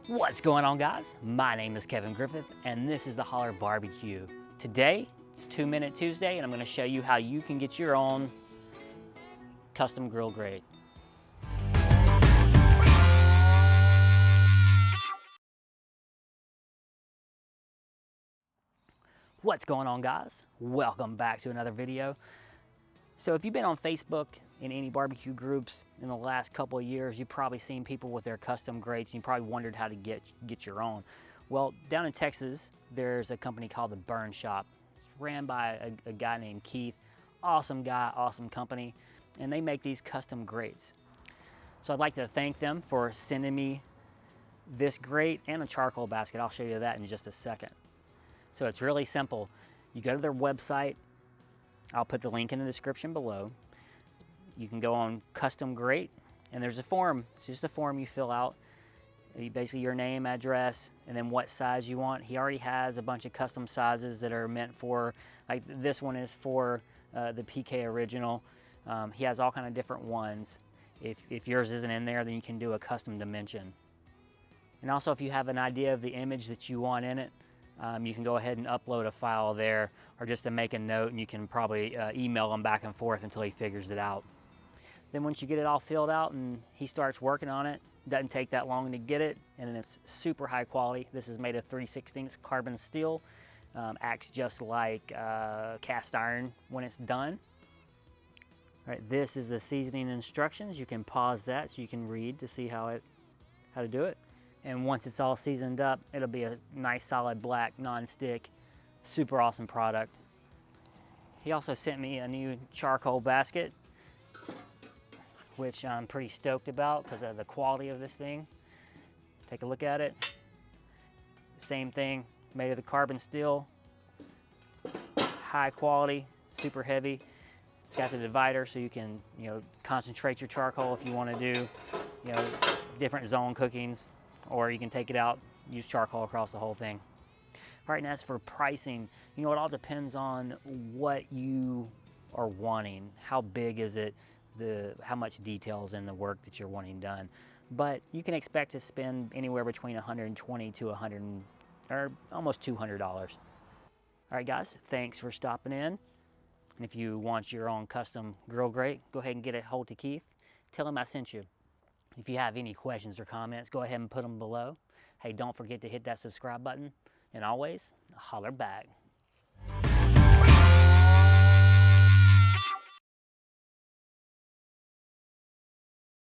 What's going on, guys? My name is Kevin Griffith and this is the Holler Barbecue. Today it's 2-Minute Tuesday and I'm going to show you how you can get your own custom grill grate. What's going on, guys? Welcome back to another video. So if you've been on Facebook in any barbecue groups in the last couple of years, you've probably seen people with their custom grates and you probably wondered how to get your own. Well, down in Texas, there's a company called the Burn Shop. It's ran by a guy named Keith. Awesome guy, awesome company, and they make these custom grates. So I'd like to thank them for sending me this grate and a charcoal basket. I'll show you that in just a second. So it's really simple. You go to their website. I'll put the link in the description below. You can go on custom grate and there's a form. It's just a form you fill out. Basically your name, address, and then what size you want. He already has a bunch of custom sizes that are meant for, like this one is for the PK original. He has all kind of different ones. If yours isn't in there, then you can do a custom dimension. And also if you have an idea of the image that you want in it, you can go ahead and upload a file there, or just to make a note, and you can probably email him back and forth until he figures it out. Then once you get it all filled out and he starts working on it, doesn't take that long to get it, and then it's super high quality. This is made of 3/16 carbon steel, acts just like cast iron when it's done. All right, this is the seasoning instructions. You can pause that so you can read to see how to do it. And once it's all seasoned up, it'll be a nice solid black non-stick, super awesome product. He also sent me a new charcoal basket, which I'm pretty stoked about because of the quality of this thing. Take a look at it. Same thing, made of the carbon steel, high quality, super heavy. It's got the divider so you can, concentrate your charcoal if you want to do, different zone cookings. Or you can take it out, use charcoal across the whole thing. All right, and as for pricing, it all depends on what you are wanting. How big is it? How much detail is in the work that you're wanting done. But you can expect to spend anywhere between $120 to or almost $200. All right, guys, thanks for stopping in. And if you want your own custom grill grate, go ahead and get a hold to Keith. Tell him I sent you. If you have any questions or comments, go ahead and put them below. Hey, don't forget to hit that subscribe button. And always, holler back.